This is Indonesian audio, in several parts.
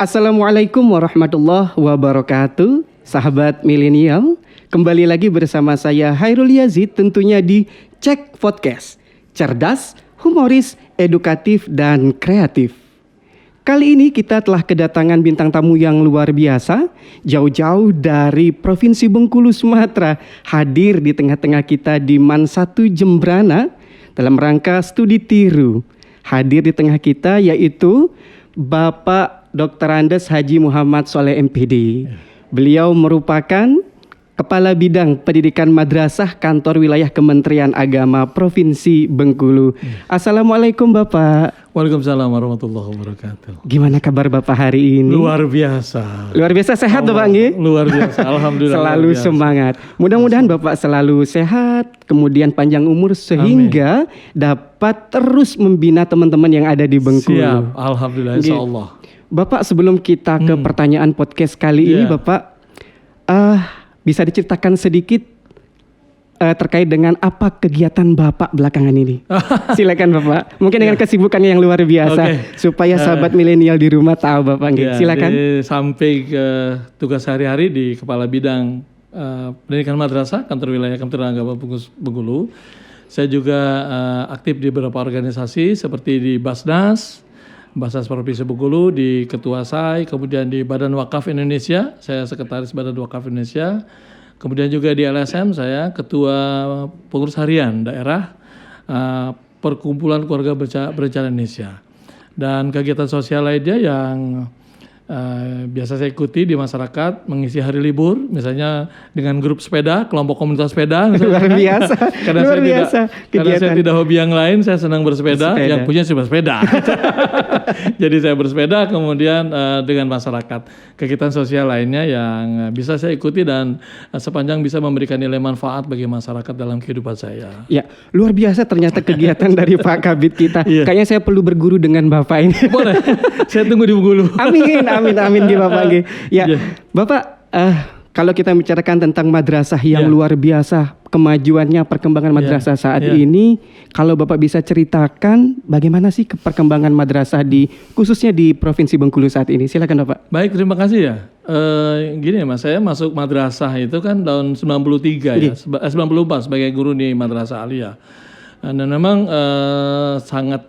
Assalamualaikum warahmatullahi wabarakatuh, sahabat milenial. Kembali lagi bersama saya Hairul Yazid, tentunya di Cek Podcast. Cerdas, humoris, edukatif, dan kreatif. Kali ini kita telah kedatangan bintang tamu yang luar biasa, jauh-jauh dari Provinsi Bengkulu, Sumatera, hadir di tengah-tengah kita di MAN 1 Jembrana dalam rangka studi tiru. Hadir di tengah kita yaitu Bapak Dr. Andes Haji Muhammad Soleh MPD. Beliau merupakan Kepala Bidang Pendidikan Madrasah Kantor Wilayah Kementerian Agama Provinsi Bengkulu. Assalamualaikum Bapak. Waalaikumsalam warahmatullahi wabarakatuh. Gimana kabar Bapak hari ini? Luar biasa. Luar biasa sehat Bapak nggih? Luar biasa, alhamdulillah. Selalu semangat. Mudah-mudahan Bapak selalu sehat, kemudian panjang umur sehingga dapat terus membina teman-teman yang ada di Bengkulu. Siap, alhamdulillah insyaallah. Bapak, sebelum kita ke pertanyaan podcast kali ini Bapak, bisa diceritakan sedikit terkait dengan apa kegiatan Bapak belakangan ini? Silakan Bapak. Mungkin dengan kesibukannya yang luar biasa, supaya sahabat milenial di rumah tahu Bapak. Silakan. Sampai ke tugas sehari-hari di Kepala Bidang Pendidikan Madrasah Kantor Wilayah Kementerian Agama Bengkulu. Saya juga aktif di beberapa organisasi seperti di Basnas Provinsi Bengkulu, di Ketua SAI, kemudian di Badan Wakaf Indonesia, saya Sekretaris Badan Wakaf Indonesia. Kemudian juga di LSM saya Ketua Pengurus Harian Daerah Perkumpulan Keluarga Berencana Indonesia. Dan kegiatan sosial lainnya yang biasa saya ikuti di masyarakat, mengisi hari libur, misalnya dengan grup sepeda, kelompok komunitas sepeda. Luar biasa. Karena saya tidak hobi yang lain, saya senang bersepeda. Yang punya cuma sepeda. Jadi saya bersepeda, kemudian dengan masyarakat. Kegiatan sosial lainnya yang bisa saya ikuti dan sepanjang bisa memberikan nilai manfaat bagi masyarakat dalam kehidupan saya. Ya, luar biasa ternyata kegiatan dari Pak Kabid kita. Kayaknya saya perlu berguru dengan Bapak ini. Boleh, saya tunggu di Bengkulu. Amin Bapak. Ya, Bapak, kalau kita bicarakan tentang madrasah yang luar biasa, kemajuannya, perkembangan madrasah saat ini, kalau Bapak bisa ceritakan bagaimana sih perkembangan madrasah khususnya di Provinsi Bengkulu saat ini? Silakan Bapak. Baik, terima kasih ya. Gini ya Mas, saya masuk madrasah itu kan tahun 93 ya, 94 sebagai guru di Madrasah Aliyah. Dan memang sangat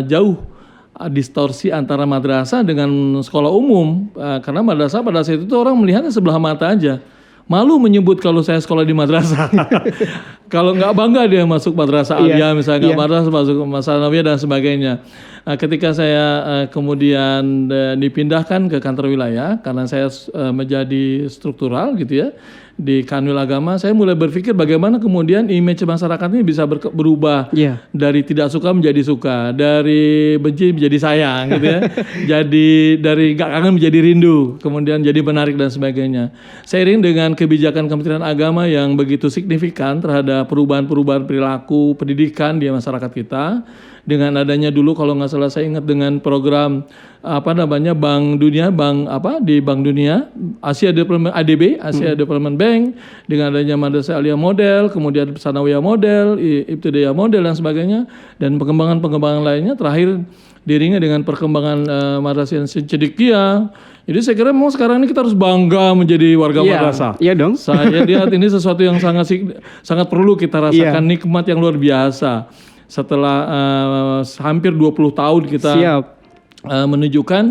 jauh distorsi antara madrasah dengan sekolah umum, karena madrasah pada saat itu orang melihatnya sebelah mata aja, malu menyebut kalau saya sekolah di madrasah. Kalau nggak bangga dia masuk madrasah Aliyah misalnya, nggak madrasah masuk madrasah Aliyah dan sebagainya. Ketika saya kemudian dipindahkan ke kantor wilayah karena saya menjadi struktural gitu ya di Kanwil Agama, saya mulai berpikir bagaimana kemudian image masyarakat ini bisa berubah dari tidak suka menjadi suka, dari benci menjadi sayang gitu ya. Jadi dari gak kangen menjadi rindu, kemudian jadi menarik dan sebagainya. Seiring dengan kebijakan Kementerian Agama yang begitu signifikan terhadap perubahan-perubahan perilaku pendidikan di masyarakat kita, dengan adanya dulu kalau nggak salah saya ingat dengan program Bank Dunia, di Bank Dunia, Asia Development ADB, Asia Development Bank, dengan adanya Madrasah Aliyah model, kemudian Sanawiyah model, Ibtidaiyah model dan sebagainya, dan pengembangan lainnya, terakhir diiringi dengan perkembangan Madrasah Cendekia. Jadi saya kira memang sekarang ini kita harus bangga menjadi warga madrasah. Iya dong. Saya lihat ini sesuatu yang sangat perlu kita rasakan, nikmat yang luar biasa. Setelah hampir 20 tahun kita menunjukkan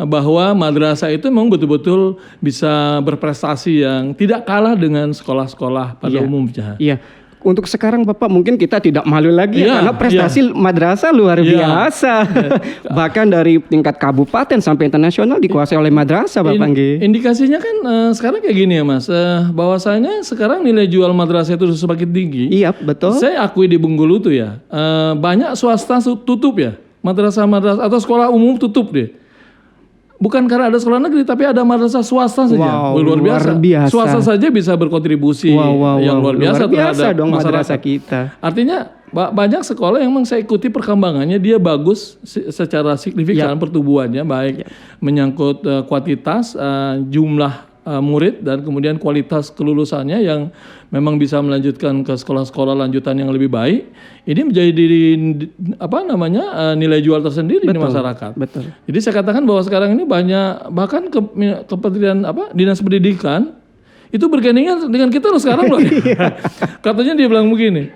bahwa madrasah itu memang betul-betul bisa berprestasi yang tidak kalah dengan sekolah-sekolah pada umumnya. Iya. Untuk sekarang Bapak mungkin kita tidak malu lagi karena prestasi madrasah luar biasa. Bahkan dari tingkat kabupaten sampai internasional dikuasai oleh madrasah Bapak. Indikasinya kan sekarang kayak gini ya Mas, bahwasanya sekarang nilai jual madrasah itu semakin tinggi. Iya betul. Saya akui di Bengkulu tuh ya, banyak swasta tutup ya, madrasah atau sekolah umum tutup deh. Bukan karena ada sekolah negeri, tapi ada madrasah swasta saja. Luar biasa. Swasta saja bisa berkontribusi yang luar biasa terhadap masyarakat kita. Artinya banyak sekolah yang memang saya ikuti perkembangannya, dia bagus secara signifikan pertumbuhannya, baik menyangkut kuantitas, jumlah murid dan kemudian kualitas kelulusannya yang memang bisa melanjutkan ke sekolah-sekolah lanjutan yang lebih baik, ini menjadi nilai jual tersendiri di masyarakat. Betul. Jadi saya katakan bahwa sekarang ini banyak bahkan kementerian dinas pendidikan itu bergandingan dengan kita loh sekarang loh. Katanya dia bilang begini,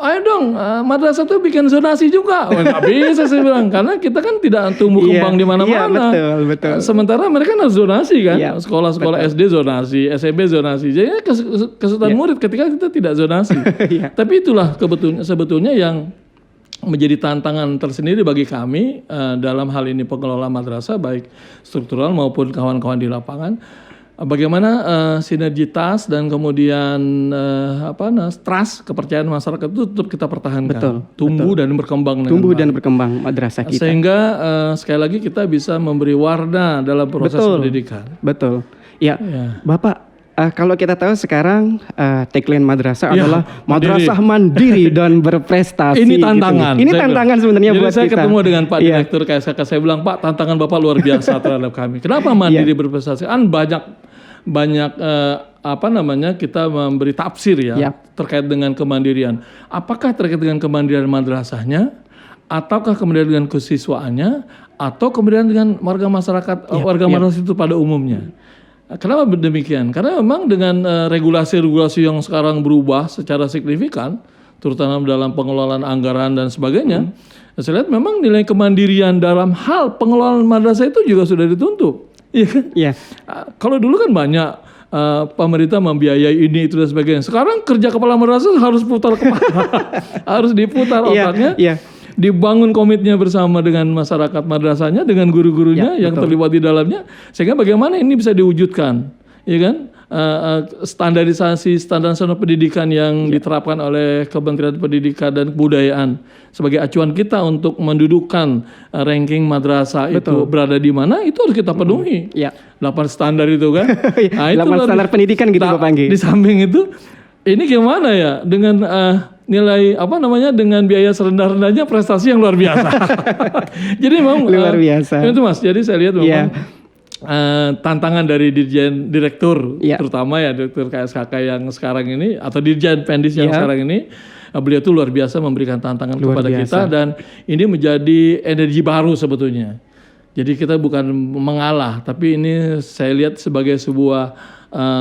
ayo dong, madrasah tuh bikin zonasi juga. Nggak bisa saya bilang, karena kita kan tidak tumbuh kembang di mana-mana. Iya, betul. Sementara mereka harus zonasi kan, sekolah-sekolah SD zonasi, SMP zonasi. Jadi kesulitan murid ketika kita tidak zonasi. Tapi itulah sebetulnya yang menjadi tantangan tersendiri bagi kami dalam hal ini pengelola madrasah baik struktural maupun kawan-kawan di lapangan. Bagaimana sinergitas dan kemudian trust kepercayaan masyarakat itu tetap kita pertahankan, tumbuh dan berkembang dan berkembang madrasah kita. Sehingga sekali lagi kita bisa memberi warna dalam proses pendidikan. Betul. Ya. Bapak, kalau kita tahu sekarang tagline madrasah adalah madrasah mandiri dan berprestasi. Ini tantangan. Gitu. Ini tantangan sebenarnya buat kita. Jadi saya ketemu dengan Pak Direktur KSK, saya bilang, Pak, tantangan Bapak luar biasa terhadap kami. Kenapa mandiri berprestasi? Kan banyak kita memberi tafsir terkait dengan kemandirian. Apakah terkait dengan kemandirian madrasahnya, ataukah kemudian dengan kesiswaannya, atau kemudian dengan warga masyarakat madrasah itu pada umumnya? Kenapa demikian? Karena memang dengan regulasi-regulasi yang sekarang berubah secara signifikan, terutama dalam pengelolaan anggaran dan sebagainya, saya lihat memang nilai kemandirian dalam hal pengelolaan madrasah itu juga sudah dituntut. Iya kan? Iya. Kalau dulu kan banyak pemerintah membiayai ini itu dan sebagainya. Sekarang kerja kepala madrasah harus putar kepala, harus diputar otaknya. Dibangun komitnya bersama dengan masyarakat madrasahnya, dengan guru-gurunya yang terlibat di dalamnya, sehingga bagaimana ini bisa diwujudkan, ya kan? Standar pendidikan yang diterapkan oleh Kementerian Pendidikan dan Kebudayaan sebagai acuan kita untuk mendudukan ranking madrasah itu berada di mana, itu harus kita penuhi. 8 standar itu kan. Nah, 8 standar pendidikan gitu Bapak Anggi. Di samping itu, ini gimana ya dengan nilai dengan biaya serendah-rendahnya prestasi yang luar biasa. Jadi memang luar biasa. Itu Mas. Jadi saya lihat memang tantangan dari direktur terutama direktur KSKK yang sekarang ini atau dirjen Pendis yang sekarang ini, beliau itu luar biasa memberikan tantangan kepada kita, dan ini menjadi energi baru sebetulnya. Jadi kita bukan mengalah, tapi ini saya lihat sebagai sebuah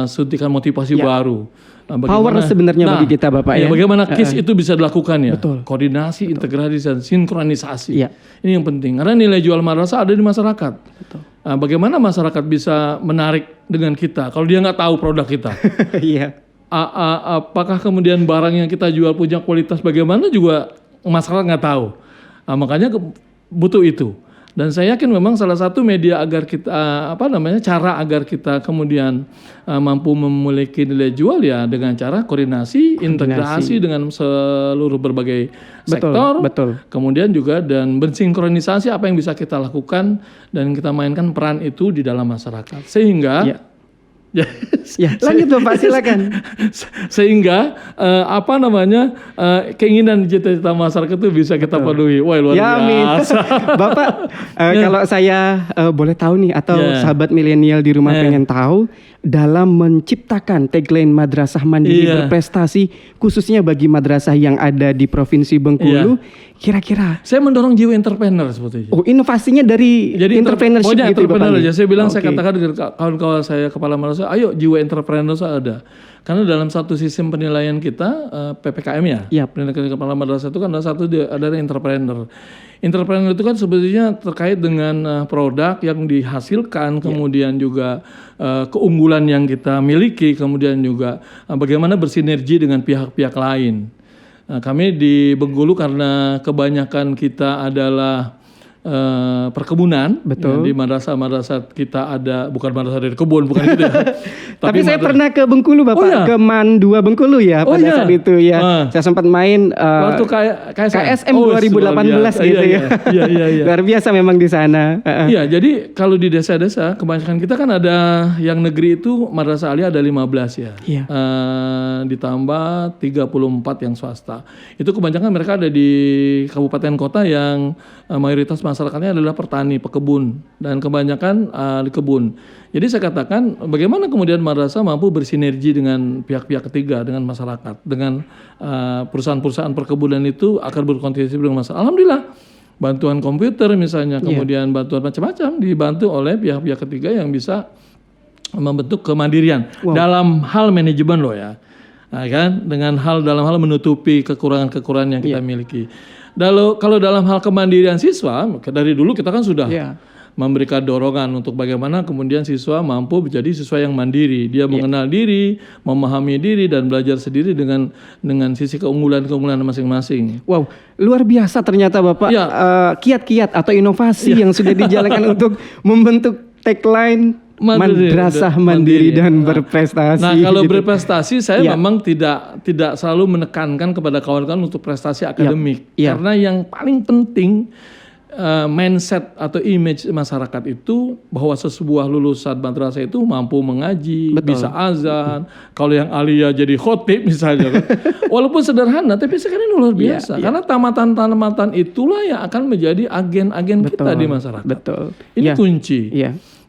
suntikan motivasi baru. Power sebenarnya bagi kita Bapak ya. Bagaimana KIS itu bisa dilakukan ya? Koordinasi, integrasi, dan sinkronisasi. Ini yang penting. Karena nilai jual madrasah ada di masyarakat. Bagaimana masyarakat bisa menarik dengan kita kalau dia nggak tahu produk kita? Apakah kemudian barang yang kita jual punya kualitas bagaimana juga masyarakat nggak tahu. Makanya butuh itu. Dan saya yakin memang salah satu media agar kita cara agar kita kemudian mampu memiliki nilai jual ya dengan cara koordinasi, integrasi dengan seluruh berbagai sektor, kemudian juga dan bersinkronisasi apa yang bisa kita lakukan dan kita mainkan peran itu di dalam masyarakat sehingga lanjut Bapak, silakan. Sehingga keinginan cita-cita masyarakat itu bisa kita penuhi. Wah, luar biasa. Bapak, kalau saya boleh tahu nih, atau sahabat milenial di rumah pengen tahu, dalam menciptakan tagline madrasah mandiri berprestasi khususnya bagi madrasah yang ada di Provinsi Bengkulu, kira-kira saya mendorong jiwa entrepreneur sebetulnya. Inovasinya dari entrepreneurship gitu entrepreneur Bapak. Aja. Saya bilang saya katakan dengan kawan-kawan saya kepala madrasah, ayo jiwa entrepreneur ada. Karena dalam satu sistem penilaian kita PPKM penilaian kepala madrasah itu kan ada entrepreneur. Entrepreneur itu kan sebetulnya terkait dengan produk yang dihasilkan, kemudian juga keunggulan yang kita miliki, kemudian juga bagaimana bersinergi dengan pihak-pihak lain. Kami di Bengkulu karena kebanyakan kita adalah perkebunan, di madrasah kita ada, bukan madrasah dari kebun, bukan gitu ya. Tapi saya pernah ke Bengkulu Bapak, ke MAN 2 Bengkulu ya pada saat itu ya. Saya sempat main waktu KSM 2018 gitu ya. Luar biasa memang di sana. Iya, jadi kalau di desa-desa kebanyakan kita kan ada yang negeri itu madrasah aliyah ada 15 ya. Ditambah 34 yang swasta. Itu kebanyakan mereka ada di kabupaten kota yang mayoritas masyarakatnya adalah petani, pekebun, dan kebanyakan di kebun. Jadi saya katakan bagaimana kemudian madrasah mampu bersinergi dengan pihak-pihak ketiga, dengan masyarakat, dengan perusahaan-perusahaan perkebunan itu akan berkontribusi dengan masyarakat. Alhamdulillah, bantuan komputer misalnya, kemudian bantuan macam-macam dibantu oleh pihak-pihak ketiga yang bisa membentuk kemandirian dalam hal manajemen loh ya. Nah, kan dalam hal menutupi kekurangan-kekurangan yang kita miliki. Kalau dalam hal kemandirian siswa, dari dulu kita kan sudah memberikan dorongan untuk bagaimana kemudian siswa mampu menjadi siswa yang mandiri. Dia mengenal diri, memahami diri, dan belajar sendiri dengan sisi keunggulan-keunggulan masing-masing. Wow, luar biasa ternyata Bapak. Kiat-kiat atau inovasi yang sudah dijalankan untuk membentuk tagline madrasah mandiri dan berprestasi. Nah, kalau berprestasi saya memang tidak selalu menekankan kepada kawan-kawan untuk prestasi akademik. Karena yang paling penting mindset atau image masyarakat itu bahwa sebuah lulusan madrasah itu mampu mengaji, bisa azan. Kalau yang alia jadi khotib misalnya kan. Walaupun sederhana tapi sekarang ini luar biasa. Karena tamatan-tamatan itulah yang akan menjadi agen-agen kita di masyarakat. Ini kunci.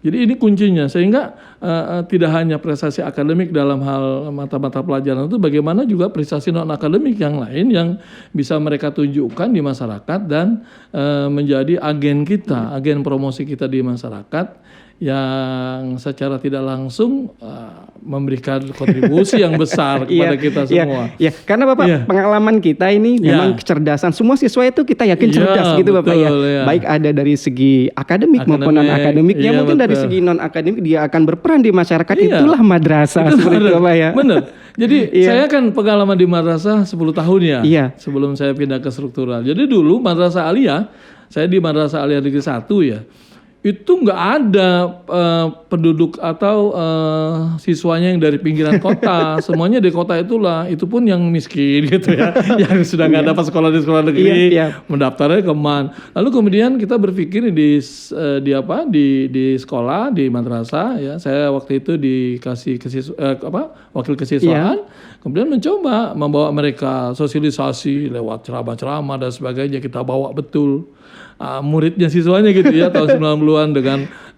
Jadi ini kuncinya, sehingga tidak hanya prestasi akademik dalam hal mata-mata pelajaran itu, bagaimana juga prestasi non-akademik yang lain yang bisa mereka tunjukkan di masyarakat dan menjadi agen kita, agen promosi kita di masyarakat yang secara tidak langsung memberikan kontribusi yang besar kepada kita semua. Karena Bapak pengalaman kita ini memang kecerdasan. Semua siswa itu kita yakin cerdas gitu Bapak Baik ada dari segi akademik maupun non-akademiknya, mungkin dari segi non-akademik dia akan berperan di masyarakat. Itulah madrasah seperti itu Bapak ya. Benar. Jadi saya kan pengalaman di madrasah 10 tahun ya. Sebelum saya pindah ke struktural. Jadi dulu madrasah aliyah, saya di madrasah aliyah negeri 1 ya. Itu nggak ada penduduk atau siswanya yang dari pinggiran kota, semuanya di kota itulah, itu pun yang miskin gitu ya, yang sudah nggak dapat sekolah di sekolah negeri, mendaftarnya ke MAN. Lalu kemudian kita berpikir di sekolah di madrasah ya, saya waktu itu dikasih wakil kesiswaan, kemudian mencoba membawa mereka sosialisasi lewat ceramah-ceramah dan sebagainya, kita bawa betul. Muridnya siswanya gitu ya tahun 90-an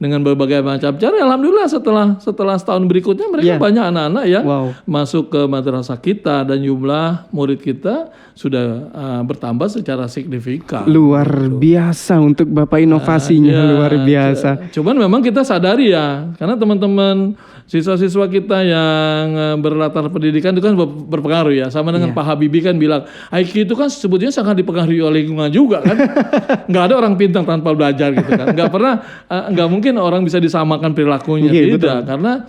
dengan berbagai macam cara. Alhamdulillah setelah setahun berikutnya mereka banyak anak-anak yang masuk ke madrasah kita dan jumlah murid kita sudah bertambah secara signifikan. Luar biasa untuk Bapak inovasinya, luar biasa. Cuman memang kita sadari ya, karena teman-teman siswa-siswa kita yang berlatar pendidikan itu kan berpengaruh ya. Sama dengan Pak Habibie kan bilang, IQ itu kan sebetulnya sangat dipengaruhi oleh lingkungan juga kan. Nggak ada orang pintar tanpa belajar gitu kan. Nggak mungkin orang bisa disamakan perilakunya. Tidak, karena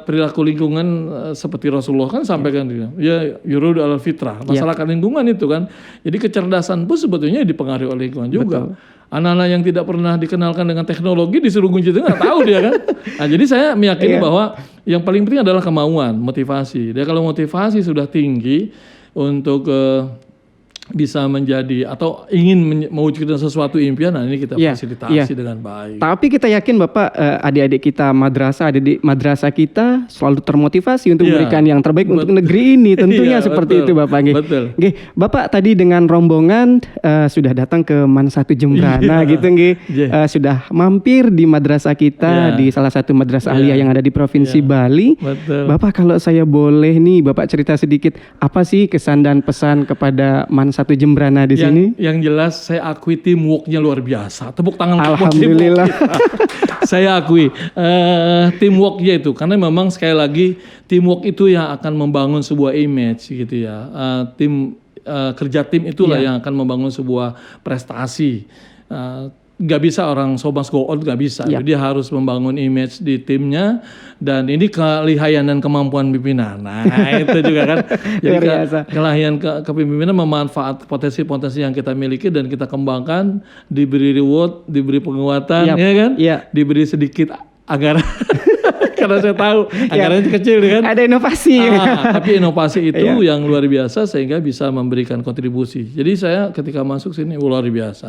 perilaku lingkungan seperti Rasulullah kan sampaikan ya yurud al fitrah, masyarakat lingkungan itu kan. Jadi kecerdasan pun sebetulnya dipengaruhi oleh lingkungan juga. Anak-anak yang tidak pernah dikenalkan dengan teknologi disuruh kunci itu nggak tahu dia kan. Nah, jadi saya meyakini bahwa yang paling penting adalah kemauan, motivasi. Dan kalau motivasi sudah tinggi untuk bisa menjadi atau ingin mewujudkan sesuatu impian, nah ini kita fasilitasi dengan baik. Tapi kita yakin Bapak, adik-adik kita adik-adik madrasah kita selalu termotivasi untuk memberikan yang terbaik untuk negeri ini. Tentunya seperti itu Bapak. Bapak tadi dengan rombongan sudah datang ke MAN 1 Jembrana gitu sudah mampir di madrasah kita di salah satu madrasah aliyah yang ada di Provinsi Bali. Bapak kalau saya boleh nih Bapak cerita sedikit, apa sih kesan dan pesan kepada MAN 1 Jembrana di sini? Yang jelas saya akui teamworknya luar biasa. Tepuk tangan. Alhamdulillah. Saya akui teamworknya itu, karena memang sekali lagi teamwork itu yang akan membangun sebuah image gitu ya. Kerja tim itulah yang akan membangun sebuah prestasi. Gak bisa orang so must go on, gak bisa. Jadi dia harus membangun image di timnya, dan ini kelihayan dan kemampuan pimpinan. Nah itu juga kan. Jadi kelihayan kepemimpinan memanfaat potensi-potensi yang kita miliki dan kita kembangkan, diberi reward, diberi penguatan, ya kan? Diberi sedikit anggaran. Karena saya tahu anggarannya kecil kan. Ada inovasi. Tapi inovasi itu yang luar biasa sehingga bisa memberikan kontribusi. Jadi saya ketika masuk sini luar biasa.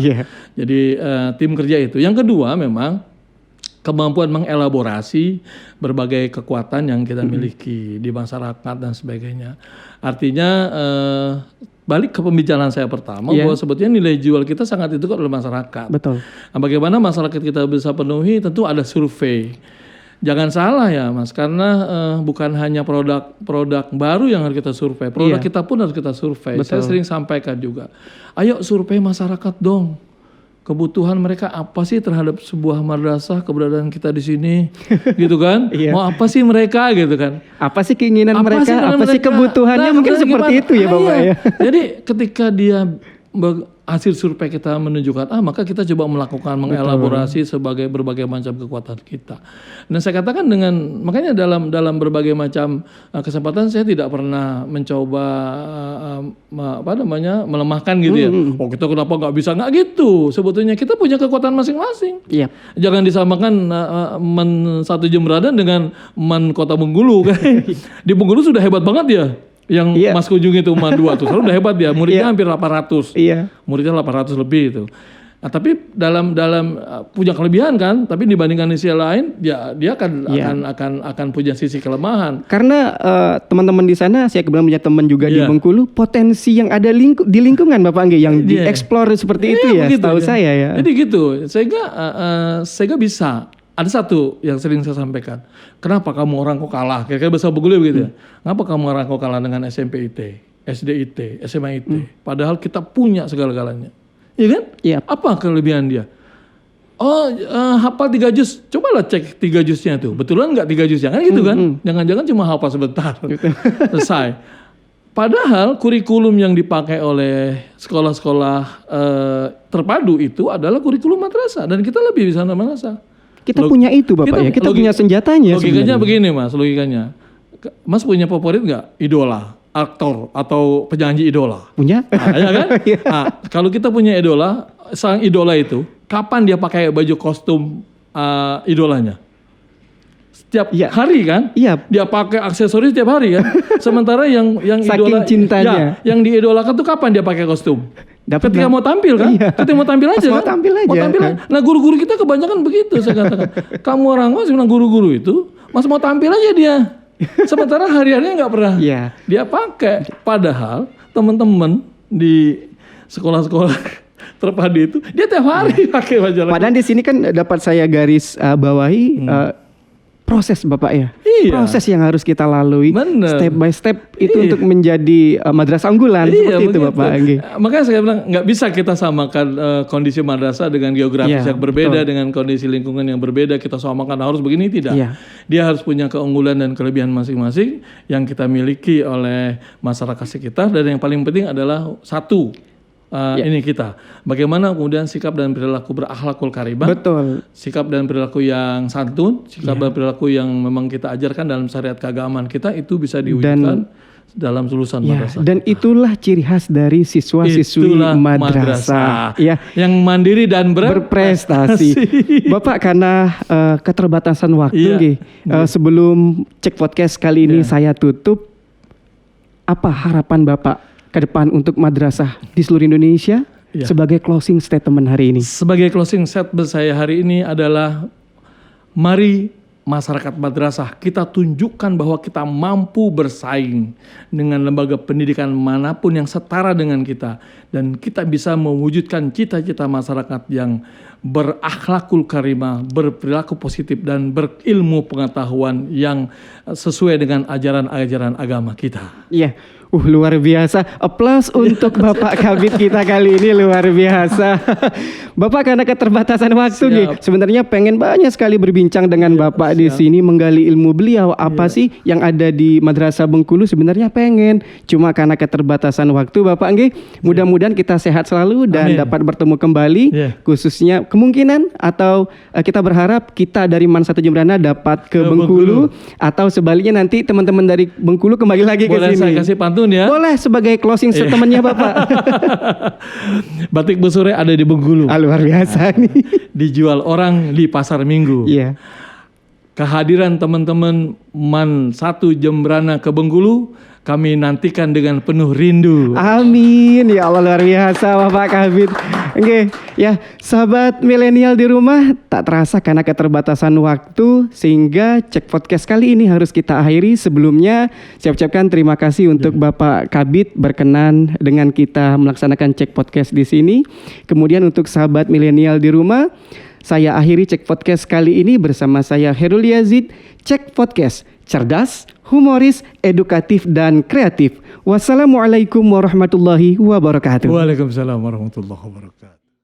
Jadi tim kerja itu. Yang kedua memang kemampuan mengelaborasi berbagai kekuatan yang kita miliki di masyarakat dan sebagainya. Artinya balik ke pembicaraan saya pertama bahwa sebetulnya nilai jual kita sangat itu oleh masyarakat. Betul. Nah, bagaimana masyarakat kita bisa penuhi? Tentu ada survei. Jangan salah ya Mas, karena bukan hanya produk baru yang harus kita survei, produk kita pun harus kita survei. Betul. Saya sering sampaikan juga, ayo survei masyarakat dong. Kebutuhan mereka apa sih terhadap sebuah madrasah, keberadaan kita di sini, gitu kan? Mau apa sih mereka, gitu kan? Apa sih keinginan Apa sih kebutuhannya, mungkin seperti itu ya Bapak ya. Jadi ketika dia hasil survei kita menunjukkan maka kita coba melakukan mengelaborasi sebagai berbagai macam kekuatan kita. Dan saya katakan makanya dalam berbagai macam kesempatan saya tidak pernah mencoba melemahkan gitu ya. Oh kita kenapa nggak bisa, nggak gitu. Sebetulnya kita punya kekuatan masing-masing. Iya. Jangan disamakan Man 1 Jembrana dengan Man Kota Bengkulu kan. Di Bengkulu sudah hebat banget ya. Yang Mas kunjungi itu Man 2 tuh, udah hebat ya, muridnya hampir 800. Muridnya 800 lebih itu. Nah, tapi dalam punya kelebihan kan, tapi dibandingkan isi lain dia akan punya sisi kelemahan. Karena teman-teman di sana, saya kebetulan punya teman juga di Bengkulu, potensi yang ada di lingkungan Bapak Anggi yang dieksplor seperti itu ya, setahu saya ya. Jadi gitu, sehingga bisa. Ada satu yang sering saya sampaikan, kenapa kamu orang kok kalah? Kira-kira bahasa Bengkulu begitu ya. Kenapa kamu orang kok kalah dengan SMP IT, SD IT, SMA IT? Padahal kita punya segala-galanya. Iya kan? Iya. Apa kelebihan dia? Hafal 3 juz. Cobalah cek 3 juznya tuh. Betulan nggak 3 juznya? Kan gitu kan? Jangan-jangan cuma hafal sebentar. Selesai. Padahal kurikulum yang dipakai oleh sekolah-sekolah terpadu itu adalah kurikulum madrasah. Dan kita lebih bisa madrasah. Kita punya itu Bapak ya, kita punya senjatanya. Logikanya begini Mas, Mas punya favorit nggak? Idola, aktor atau penyanyi idola? Punya. Ya kan? Kalau kita punya idola, sang idola itu, kapan dia pakai baju kostum idolanya? Setiap hari kan? Iya. Dia pakai aksesoris setiap hari kan? Sementara yang saking cintanya. Yang diidolakan tuh kapan dia pakai kostum? Ketika mau tampil kan? Ketika mau tampil aja kan? Mau tampil aja. Nah guru-guru kita kebanyakan begitu saya katakan. Kamu orang bilang guru-guru itu, Mas mau tampil aja dia. Sementara hariannya nggak pernah dia pakai. Padahal teman-teman di sekolah-sekolah terpadu itu dia tiap hari pakai baju. Padahal di sini kan dapat saya garis bawahi proses Bapak ya. Proses yang harus kita lalui. Step by step itu untuk menjadi madrasah unggulan seperti itu Bapak Anggi. Makanya saya bilang nggak bisa kita samakan kondisi madrasah dengan geografis yang berbeda, dengan kondisi lingkungan yang berbeda. Kita samakan harus begini, tidak. Dia harus punya keunggulan dan kelebihan masing-masing yang kita miliki oleh masyarakat sekitar. Dan yang paling penting adalah satu. Ini kita, bagaimana kemudian sikap dan perilaku berakhlakul karimah, sikap dan perilaku yang santun, sikap dan perilaku yang memang kita ajarkan dalam syariat keagamaan kita itu bisa diwujudkan dalam lulusan madrasah. Dan itulah ciri khas dari siswa-siswi madrasah. Yang mandiri dan berprestasi. Bapak karena keterbatasan waktu, sebelum cek podcast kali ini saya tutup, apa harapan Bapak ke depan untuk madrasah di seluruh Indonesia sebagai closing statement hari ini? Sebagai closing statement saya hari ini adalah mari masyarakat madrasah kita tunjukkan bahwa kita mampu bersaing dengan lembaga pendidikan manapun yang setara dengan kita, dan kita bisa mewujudkan cita-cita masyarakat yang berakhlakul karimah, berperilaku positif dan berilmu pengetahuan yang sesuai dengan ajaran-ajaran agama kita. Iya. Luar biasa. Aplaus untuk Bapak Kabid kita kali ini, luar biasa. Bapak karena keterbatasan waktu sebenarnya pengen banyak sekali berbincang dengan Bapak di sini, menggali ilmu beliau apa sih yang ada di Madrasah Bengkulu, sebenarnya pengen. Cuma karena keterbatasan waktu Bapak Anggi, mudah-mudahan kita sehat selalu dan dapat bertemu kembali, khususnya kemungkinan atau kita berharap kita dari Man 1 Jembrana dapat ke Bengkulu, atau sebaliknya nanti teman-teman dari Bengkulu kembali lagi ke sini. Boleh saya kasih pantun ya? Boleh sebagai closing statementnya Bapak. Batik Busure ada di Bengkulu. Luar biasa nih. Dijual orang di pasar Minggu. kehadiran teman-teman MAN 1 Jembrana ke Bengkulu kami nantikan dengan penuh rindu. Amin, ya Allah luar biasa Bapak Kabid. Oke, ya sahabat milenial di rumah, tak terasa karena keterbatasan waktu sehingga Cek Podcast kali ini harus kita akhiri. Sebelumnya saya ucapkan terima kasih untuk Bapak Kabid berkenan dengan kita melaksanakan Cek Podcast di sini. Kemudian untuk sahabat milenial di rumah, saya akhiri Cek Podcast kali ini bersama saya Hairul Yazid. Cek Podcast, cerdas, humoris, edukatif, dan kreatif. Wassalamualaikum warahmatullahi wabarakatuh. Waalaikumsalam warahmatullahi wabarakatuh.